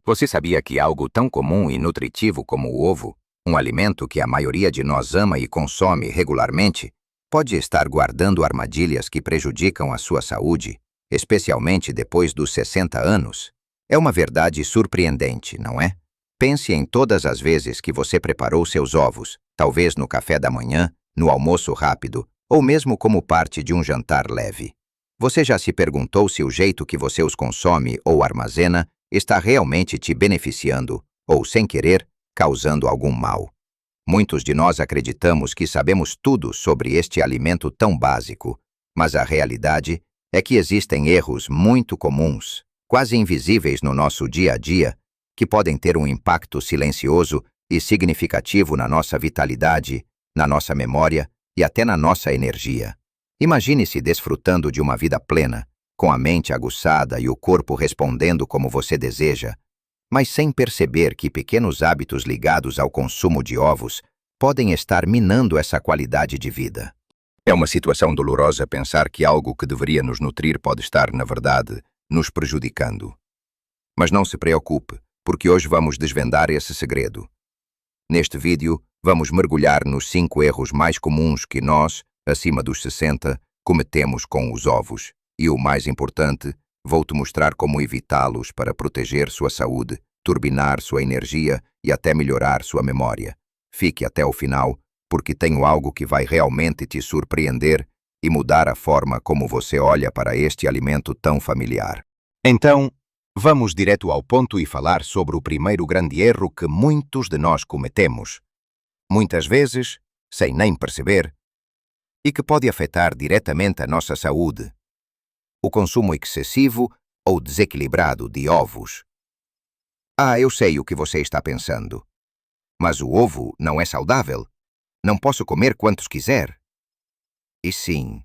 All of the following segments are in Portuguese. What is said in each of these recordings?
Você sabia que algo tão comum e nutritivo como o ovo, um alimento que a maioria de nós ama e consome regularmente, pode estar guardando armadilhas que prejudicam a sua saúde, especialmente depois dos 60 anos? É uma verdade surpreendente, não é? Pense em todas as vezes que você preparou seus ovos, talvez no café da manhã, no almoço rápido, ou mesmo como parte de um jantar leve. Você já se perguntou se o jeito que você os consome ou armazena está realmente te beneficiando ou, sem querer, causando algum mal? Muitos de nós acreditamos que sabemos tudo sobre este alimento tão básico, mas a realidade é que existem erros muito comuns, quase invisíveis no nosso dia a dia, que podem ter um impacto silencioso e significativo na nossa vitalidade, na nossa memória e até na nossa energia. Imagine-se desfrutando de uma vida plena, com a mente aguçada e o corpo respondendo como você deseja, mas sem perceber que pequenos hábitos ligados ao consumo de ovos podem estar minando essa qualidade de vida. É uma situação dolorosa pensar que algo que deveria nos nutrir pode estar, na verdade, nos prejudicando. Mas não se preocupe, porque hoje vamos desvendar esse segredo. Neste vídeo, vamos mergulhar nos 5 erros mais comuns que nós, acima dos 60, cometemos com os ovos. E o mais importante, vou-te mostrar como evitá-los para proteger sua saúde, turbinar sua energia e até melhorar sua memória. Fique até o final, porque tenho algo que vai realmente te surpreender e mudar a forma como você olha para este alimento tão familiar. Então, vamos direto ao ponto e falar sobre o primeiro grande erro que muitos de nós cometemos, muitas vezes, sem nem perceber, e que pode afetar diretamente a nossa saúde: o consumo excessivo ou desequilibrado de ovos. Eu sei o que você está pensando. Mas o ovo não é saudável? Não posso comer quantos quiser? E sim,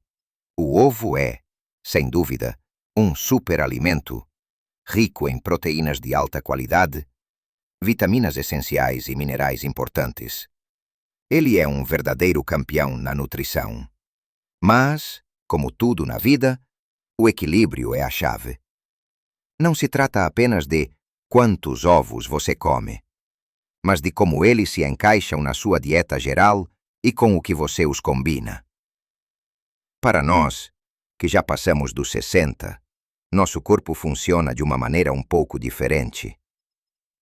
o ovo é, sem dúvida, um superalimento, rico em proteínas de alta qualidade, vitaminas essenciais e minerais importantes. Ele é um verdadeiro campeão na nutrição. Mas, como tudo na vida, o equilíbrio é a chave. Não se trata apenas de quantos ovos você come, mas de como eles se encaixam na sua dieta geral e com o que você os combina. Para nós, que já passamos dos 60, nosso corpo funciona de uma maneira um pouco diferente.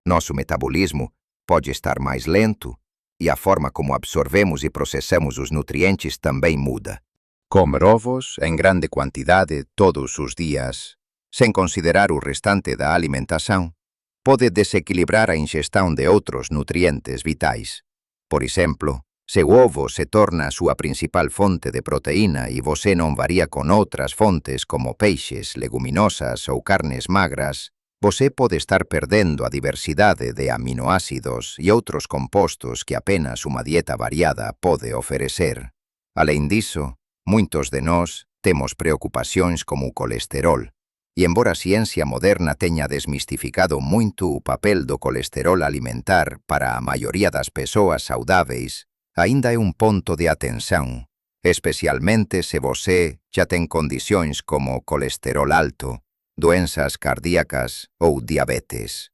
Nosso metabolismo pode estar mais lento e a forma como absorvemos e processamos os nutrientes também muda. Comer ovos em grande quantidade todos os dias, sem considerar o restante da alimentação, pode desequilibrar a ingestão de outros nutrientes vitais. Por exemplo, se o ovo se torna a sua principal fonte de proteína e você não varia com outras fontes como peixes, leguminosas ou carnes magras, você pode estar perdendo a diversidade de aminoácidos e outros compostos que apenas uma dieta variada pode oferecer. Além disso, muitos de nós temos preocupações como o colesterol, e embora a ciência moderna tenha desmistificado muito o papel do colesterol alimentar para a maioria das pessoas saudáveis, ainda é um ponto de atenção, especialmente se você já tem condições como colesterol alto, doenças cardíacas ou diabetes.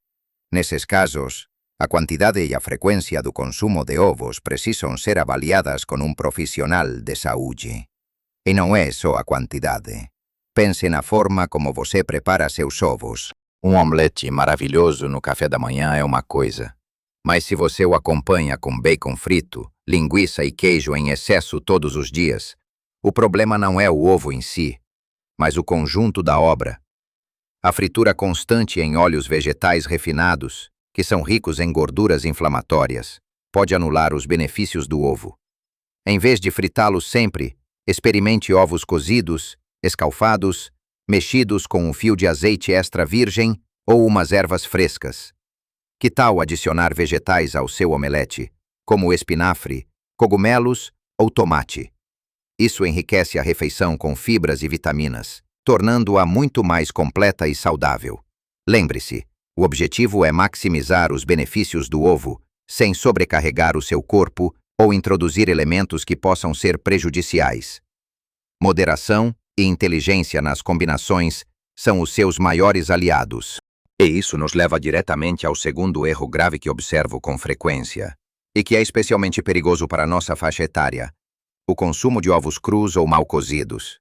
Nesses casos, a quantidade e a frequência do consumo de ovos precisam ser avaliadas com um profissional de saúde. E não é só a quantidade. Pense na forma como você prepara seus ovos. Um omelete maravilhoso no café da manhã é uma coisa. Mas se você o acompanha com bacon frito, linguiça e queijo em excesso todos os dias, o problema não é o ovo em si, mas o conjunto da obra. A fritura constante em óleos vegetais refinados, que são ricos em gorduras inflamatórias, pode anular os benefícios do ovo. Em vez de fritá-lo sempre, experimente ovos cozidos, escalfados, mexidos com um fio de azeite extra virgem ou umas ervas frescas. Que tal adicionar vegetais ao seu omelete, como espinafre, cogumelos ou tomate? Isso enriquece a refeição com fibras e vitaminas, tornando-a muito mais completa e saudável. Lembre-se, o objetivo é maximizar os benefícios do ovo, sem sobrecarregar o seu corpo ou introduzir elementos que possam ser prejudiciais. Moderação e inteligência nas combinações são os seus maiores aliados. E isso nos leva diretamente ao segundo erro grave que observo com frequência, e que é especialmente perigoso para nossa faixa etária: o consumo de ovos crus ou mal cozidos.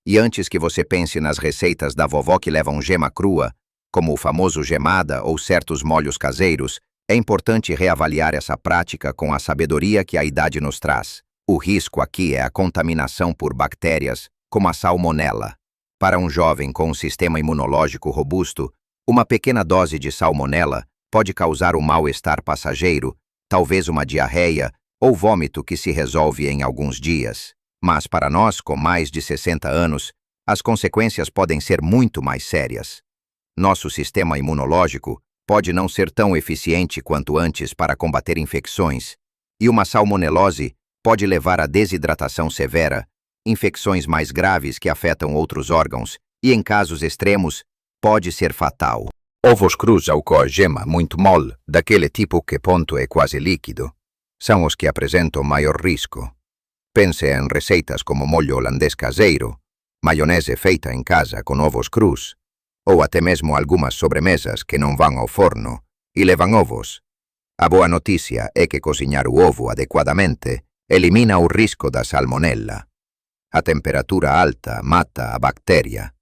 E antes que você pense nas receitas da vovó que levam gema crua, como o famoso gemada ou certos molhos caseiros, é importante reavaliar essa prática com a sabedoria que a idade nos traz. O risco aqui é a contaminação por bactérias, como a salmonela. Para um jovem com um sistema imunológico robusto, uma pequena dose de salmonela pode causar um mal-estar passageiro, talvez uma diarreia ou vômito que se resolve em alguns dias. Mas para nós, com mais de 60 anos, as consequências podem ser muito mais sérias. Nosso sistema imunológico pode não ser tão eficiente quanto antes para combater infecções, e uma salmonelose pode levar a desidratação severa, infecções mais graves que afetam outros órgãos, e em casos extremos, pode ser fatal. Ovos crus ou com a gema muito mole, daquele tipo que ponto é quase líquido, são os que apresentam maior risco. Pense em receitas como molho holandês caseiro, maionese feita em casa com ovos crus, ou até mesmo algumas sobremesas que não vão ao forno e levam ovos. A boa notícia é que cozinhar o ovo adequadamente elimina o risco da salmonella. A temperatura alta mata a bactéria.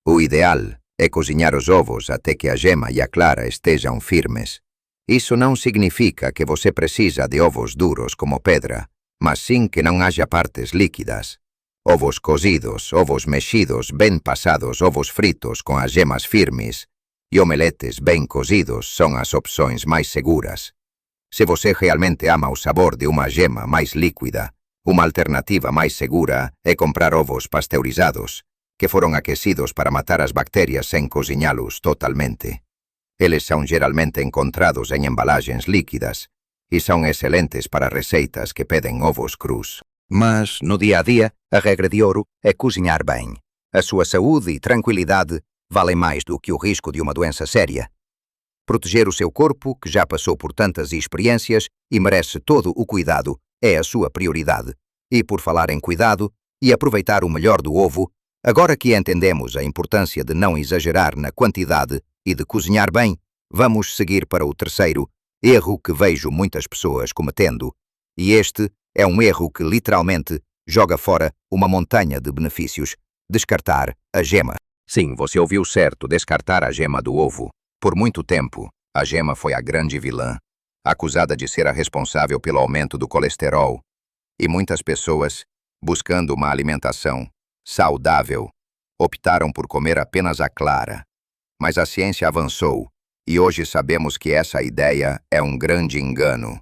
O ideal é cozinhar os ovos até que a gema e a clara estejam firmes. Isso não significa que você precisa de ovos duros como pedra, mas sim que não haja partes líquidas. Ovos cozidos, ovos mexidos bem passados, ovos fritos com as gemas firmes e omeletes bem cozidos são as opções mais seguras. Se você realmente ama o sabor de uma gema mais líquida, uma alternativa mais segura é comprar ovos pasteurizados, que foram aquecidos para matar as bactérias sem cozinhá-los totalmente. Eles são geralmente encontrados em embalagens líquidas e são excelentes para receitas que pedem ovos crus. Mas, no dia a dia, a regra de ouro é cozinhar bem. A sua saúde e tranquilidade valem mais do que o risco de uma doença séria. Proteger o seu corpo, que já passou por tantas experiências e merece todo o cuidado, é a sua prioridade. E por falar em cuidado e aproveitar o melhor do ovo, agora que entendemos a importância de não exagerar na quantidade e de cozinhar bem, vamos seguir para o terceiro erro que vejo muitas pessoas cometendo. E este é um erro que literalmente joga fora uma montanha de benefícios: descartar a gema. Sim, você ouviu certo, descartar a gema do ovo. Por muito tempo, a gema foi a grande vilã, acusada de ser a responsável pelo aumento do colesterol. E muitas pessoas, buscando uma alimentação saudável, optaram por comer apenas a clara. Mas a ciência avançou, e hoje sabemos que essa ideia é um grande engano,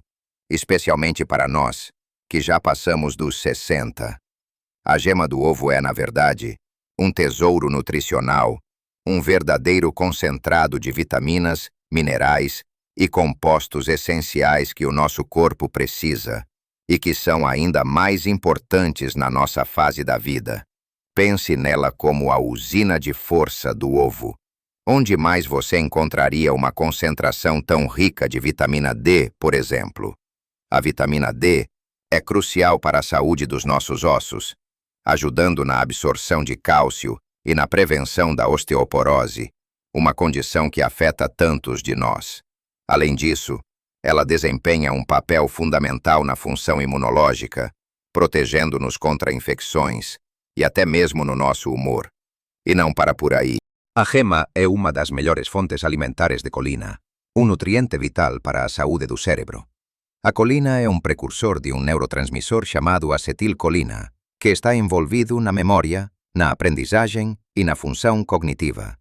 especialmente para nós, que já passamos dos 60. A gema do ovo é, na verdade, um tesouro nutricional, um verdadeiro concentrado de vitaminas, minerais e compostos essenciais que o nosso corpo precisa, e que são ainda mais importantes na nossa fase da vida. Pense nela como a usina de força do ovo. Onde mais você encontraria uma concentração tão rica de vitamina D, por exemplo? A vitamina D é crucial para a saúde dos nossos ossos, ajudando na absorção de cálcio e na prevenção da osteoporose, uma condição que afeta tantos de nós. Além disso, ela desempenha um papel fundamental na função imunológica, protegendo-nos contra infecções e até mesmo no nosso humor. E não para por aí. A gema é uma das melhores fontes alimentares de colina, um nutriente vital para a saúde do cérebro. A colina é um precursor de um neurotransmissor chamado acetilcolina, que está envolvido na memória, na aprendizagem e na função cognitiva.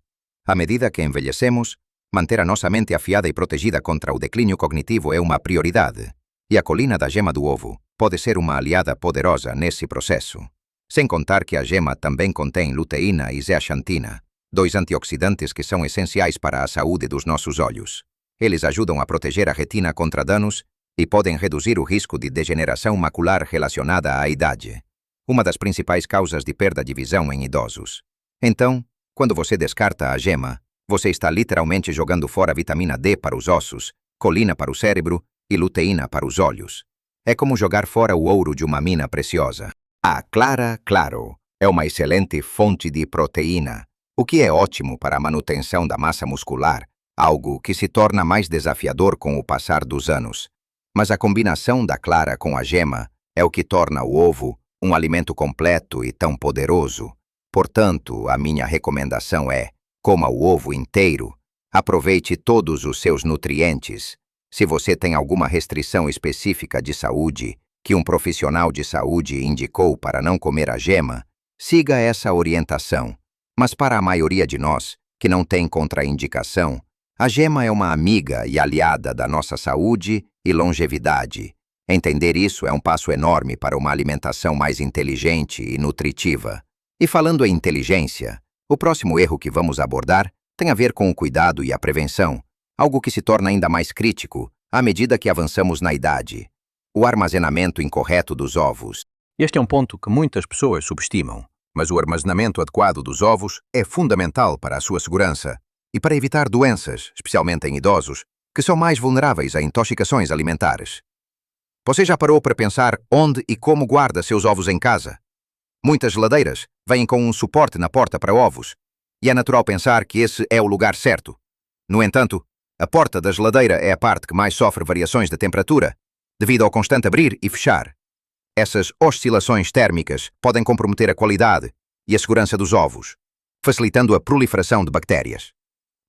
À medida que envelhecemos, manter a nossa mente afiada e protegida contra o declínio cognitivo é uma prioridade, e a colina da gema do ovo pode ser uma aliada poderosa nesse processo. Sem contar que a gema também contém luteína e zeaxantina, dois antioxidantes que são essenciais para a saúde dos nossos olhos. Eles ajudam a proteger a retina contra danos e podem reduzir o risco de degeneração macular relacionada à idade, uma das principais causas de perda de visão em idosos. Então, quando você descarta a gema, você está literalmente jogando fora vitamina D para os ossos, colina para o cérebro e luteína para os olhos. É como jogar fora o ouro de uma mina preciosa. A clara, claro, é uma excelente fonte de proteína, o que é ótimo para a manutenção da massa muscular, algo que se torna mais desafiador com o passar dos anos. Mas a combinação da clara com a gema é o que torna o ovo um alimento completo e tão poderoso. Portanto, a minha recomendação é: coma o ovo inteiro, aproveite todos os seus nutrientes. Se você tem alguma restrição específica de saúde que um profissional de saúde indicou para não comer a gema, siga essa orientação. Mas para a maioria de nós, que não tem contraindicação, a gema é uma amiga e aliada da nossa saúde e longevidade. Entender isso é um passo enorme para uma alimentação mais inteligente e nutritiva. E falando em inteligência, o próximo erro que vamos abordar tem a ver com o cuidado e a prevenção, algo que se torna ainda mais crítico à medida que avançamos na idade: o armazenamento incorreto dos ovos. Este é um ponto que muitas pessoas subestimam, mas o armazenamento adequado dos ovos é fundamental para a sua segurança e para evitar doenças, especialmente em idosos, que são mais vulneráveis a intoxicações alimentares. Você já parou para pensar onde e como guarda seus ovos em casa? Muitas geladeiras vêm com um suporte na porta para ovos, e é natural pensar que esse é o lugar certo. No entanto, a porta da geladeira é a parte que mais sofre variações de temperatura, devido ao constante abrir e fechar. Essas oscilações térmicas podem comprometer a qualidade e a segurança dos ovos, facilitando a proliferação de bactérias.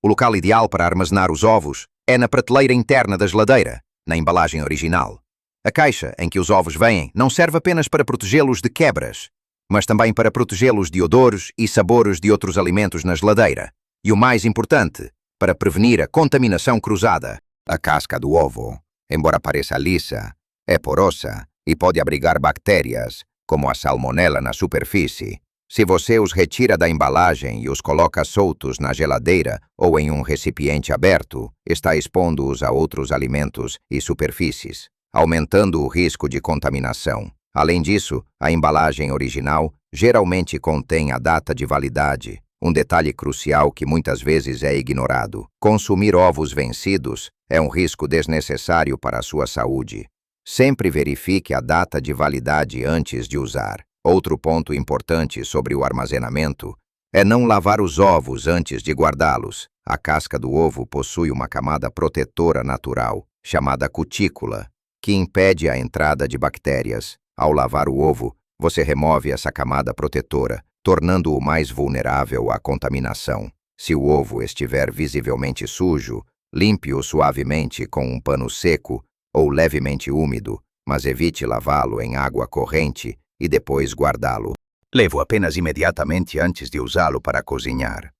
O local ideal para armazenar os ovos é na prateleira interna da geladeira, na embalagem original. A caixa em que os ovos vêm não serve apenas para protegê-los de quebras, mas também para protegê-los de odores e sabores de outros alimentos na geladeira. E o mais importante, para prevenir a contaminação cruzada. A casca do ovo, embora pareça lisa, é porosa e pode abrigar bactérias, como a salmonela na superfície. Se você os retira da embalagem e os coloca soltos na geladeira ou em um recipiente aberto, está expondo-os a outros alimentos e superfícies, aumentando o risco de contaminação. Além disso, a embalagem original geralmente contém a data de validade, um detalhe crucial que muitas vezes é ignorado. Consumir ovos vencidos é um risco desnecessário para a sua saúde. Sempre verifique a data de validade antes de usar. Outro ponto importante sobre o armazenamento é não lavar os ovos antes de guardá-los. A casca do ovo possui uma camada protetora natural, chamada cutícula, que impede a entrada de bactérias. Ao lavar o ovo, você remove essa camada protetora, tornando-o mais vulnerável à contaminação. Se o ovo estiver visivelmente sujo, limpe-o suavemente com um pano seco ou levemente úmido, mas evite lavá-lo em água corrente e depois guardá-lo. Leve-o apenas imediatamente antes de usá-lo para cozinhar.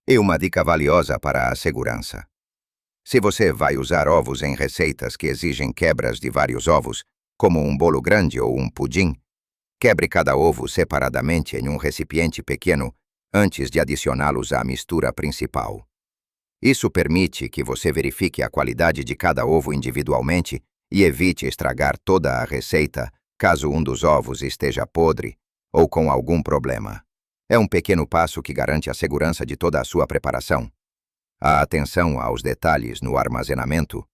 E uma dica valiosa para a segurança: se você vai usar ovos em receitas que exigem quebras de vários ovos, como um bolo grande ou um pudim, quebre cada ovo separadamente em um recipiente pequeno antes de adicioná-los à mistura principal. Isso permite que você verifique a qualidade de cada ovo individualmente e evite estragar toda a receita caso um dos ovos esteja podre ou com algum problema. É um pequeno passo que garante a segurança de toda a sua preparação. A atenção aos detalhes no armazenamento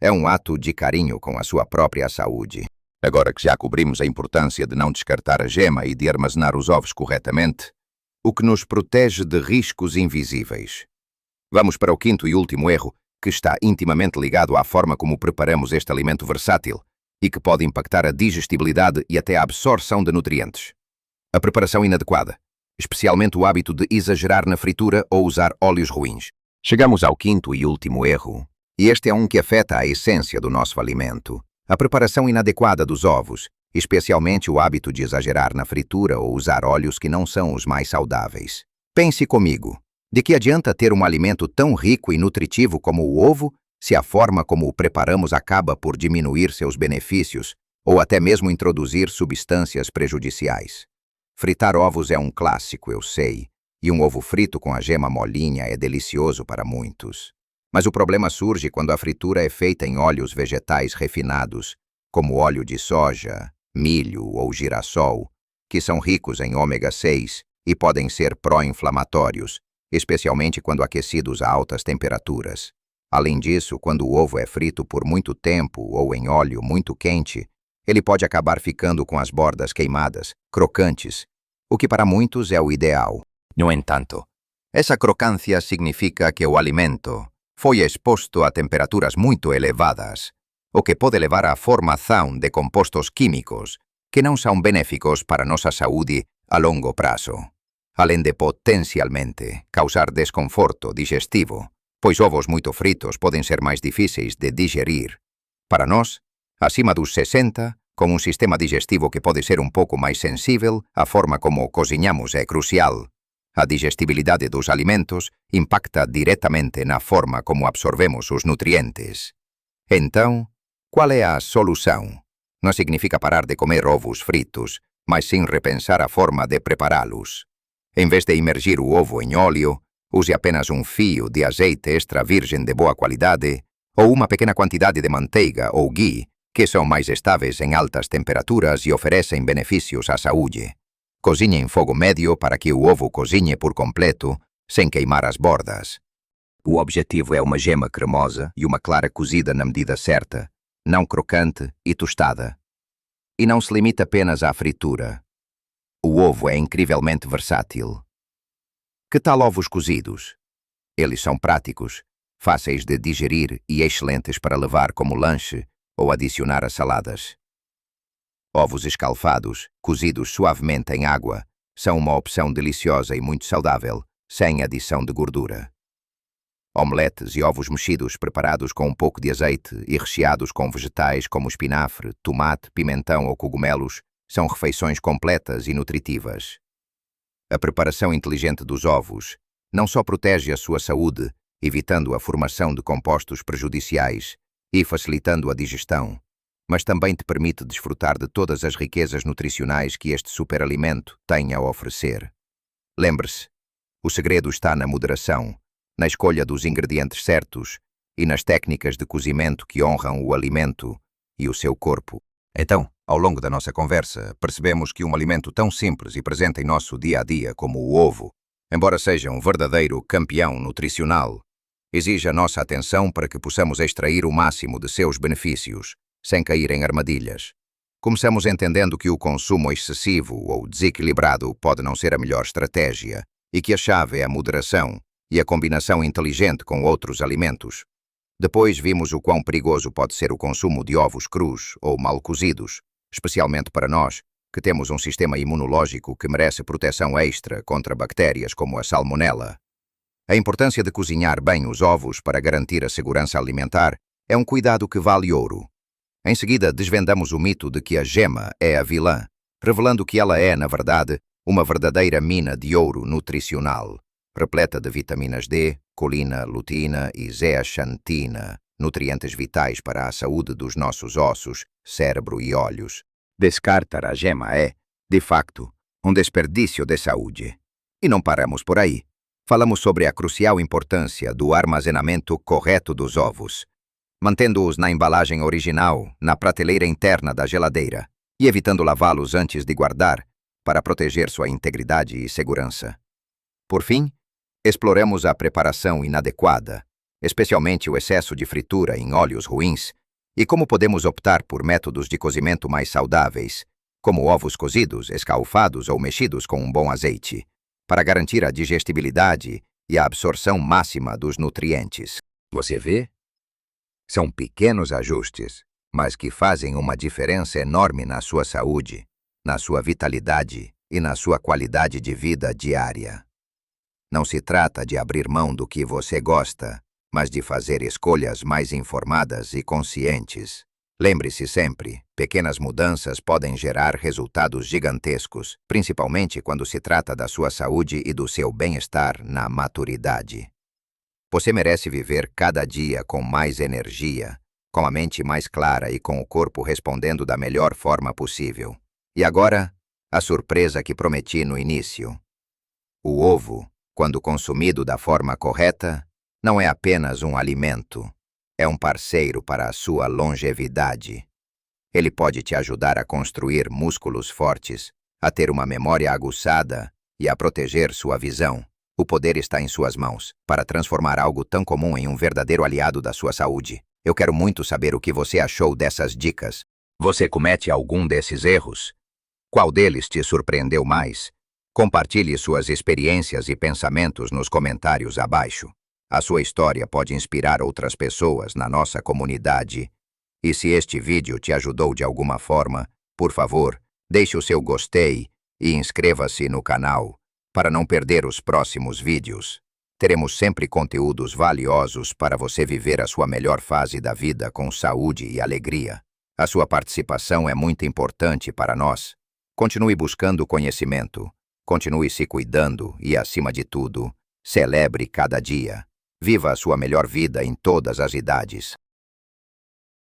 é um ato de carinho com a sua própria saúde. Agora que já cobrimos a importância de não descartar a gema e de armazenar os ovos corretamente, o que nos protege de riscos invisíveis. Vamos para o quinto e último erro, que está intimamente ligado à forma como preparamos este alimento versátil e que pode impactar a digestibilidade e até a absorção de nutrientes. A preparação inadequada, especialmente o hábito de exagerar na fritura ou usar óleos ruins. Chegamos ao quinto e último erro, e este é um que afeta a essência do nosso alimento: a preparação inadequada dos ovos, especialmente o hábito de exagerar na fritura ou usar óleos que não são os mais saudáveis. Pense comigo, de que adianta ter um alimento tão rico e nutritivo como o ovo, se a forma como o preparamos acaba por diminuir seus benefícios ou até mesmo introduzir substâncias prejudiciais? Fritar ovos é um clássico, eu sei, e um ovo frito com a gema molinha é delicioso para muitos. Mas o problema surge quando a fritura é feita em óleos vegetais refinados, como óleo de soja, milho ou girassol, que são ricos em ômega 6 e podem ser pró-inflamatórios, especialmente quando aquecidos a altas temperaturas. Além disso, quando o ovo é frito por muito tempo ou em óleo muito quente, ele pode acabar ficando com as bordas queimadas, crocantes, o que para muitos é o ideal. No entanto, Essa crocância significa que o alimento foi exposto a temperaturas muito elevadas, o que pode levar à formação de compostos químicos que não são benéficos para nossa saúde a longo prazo, além de potencialmente causar desconforto digestivo, pois ovos muito fritos podem ser mais difíceis de digerir. Para nós, acima dos 60, com um sistema digestivo que pode ser um pouco mais sensível, a forma como cozinhamos é crucial. A digestibilidade dos alimentos impacta diretamente na forma como absorvemos os nutrientes. Então, qual é a solução? Não significa parar de comer ovos fritos, mas sim repensar a forma de prepará-los. Em vez de imergir o ovo em óleo, use apenas um fio de azeite extra virgem de boa qualidade ou uma pequena quantidade de manteiga ou ghee, que são mais estáveis em altas temperaturas e oferecem benefícios à saúde. Cozinhe em fogo médio para que o ovo cozinhe por completo, sem queimar as bordas. O objetivo é uma gema cremosa e uma clara cozida na medida certa, não crocante e tostada. E não se limita apenas à fritura. O ovo é incrivelmente versátil. Que tal ovos cozidos? Eles são práticos, fáceis de digerir e excelentes para levar como lanche ou adicionar a saladas. Ovos escalfados, cozidos suavemente em água, são uma opção deliciosa e muito saudável, sem adição de gordura. Omeletes e ovos mexidos preparados com um pouco de azeite e recheados com vegetais como espinafre, tomate, pimentão ou cogumelos são refeições completas e nutritivas. A preparação inteligente dos ovos não só protege a sua saúde, evitando a formação de compostos prejudiciais e facilitando a digestão, mas também te permite desfrutar de todas as riquezas nutricionais que este superalimento tem a oferecer. Lembre-se, o segredo está na moderação, na escolha dos ingredientes certos e nas técnicas de cozimento que honram o alimento e o seu corpo. Então, ao longo da nossa conversa, percebemos que um alimento tão simples e presente em nosso dia-a-dia como o ovo, embora seja um verdadeiro campeão nutricional, exige a nossa atenção para que possamos extrair o máximo de seus benefícios, sem cair em armadilhas. Começamos entendendo que o consumo excessivo ou desequilibrado pode não ser a melhor estratégia e que a chave é a moderação e a combinação inteligente com outros alimentos. Depois vimos o quão perigoso pode ser o consumo de ovos crus ou mal cozidos, especialmente para nós, que temos um sistema imunológico que merece proteção extra contra bactérias como a salmonela. A importância de cozinhar bem os ovos para garantir a segurança alimentar é um cuidado que vale ouro. Em seguida, desvendamos o mito de que a gema é a vilã, revelando que ela é, na verdade, uma verdadeira mina de ouro nutricional, repleta de vitaminas D, colina, luteína e zeaxantina, nutrientes vitais para a saúde dos nossos ossos, cérebro e olhos. Descartar a gema é, de facto, um desperdício de saúde. E não paramos por aí. Falamos sobre a crucial importância do armazenamento correto dos ovos, mantendo-os na embalagem original, na prateleira interna da geladeira, e evitando lavá-los antes de guardar, para proteger sua integridade e segurança. Por fim, exploramos a preparação inadequada, especialmente o excesso de fritura em óleos ruins, e como podemos optar por métodos de cozimento mais saudáveis, como ovos cozidos, escalfados ou mexidos com um bom azeite, para garantir a digestibilidade e a absorção máxima dos nutrientes. Você vê? São pequenos ajustes, mas que fazem uma diferença enorme na sua saúde, na sua vitalidade e na sua qualidade de vida diária. Não se trata de abrir mão do que você gosta, mas de fazer escolhas mais informadas e conscientes. Lembre-se sempre, pequenas mudanças podem gerar resultados gigantescos, principalmente quando se trata da sua saúde e do seu bem-estar na maturidade. Você merece viver cada dia com mais energia, com a mente mais clara e com o corpo respondendo da melhor forma possível. E agora, a surpresa que prometi no início. O ovo, quando consumido da forma correta, não é apenas um alimento, é um parceiro para a sua longevidade. Ele pode te ajudar a construir músculos fortes, a ter uma memória aguçada e a proteger sua visão. O poder está em suas mãos, para transformar algo tão comum em um verdadeiro aliado da sua saúde. Eu quero muito saber o que você achou dessas dicas. Você comete algum desses erros? Qual deles te surpreendeu mais? Compartilhe suas experiências e pensamentos nos comentários abaixo. A sua história pode inspirar outras pessoas na nossa comunidade. E se este vídeo te ajudou de alguma forma, por favor, deixe o seu gostei e inscreva-se no canal para não perder os próximos vídeos. Teremos sempre conteúdos valiosos para você viver a sua melhor fase da vida com saúde e alegria. A sua participação é muito importante para nós. Continue buscando conhecimento, continue se cuidando e, acima de tudo, celebre cada dia. Viva a sua melhor vida em todas as idades.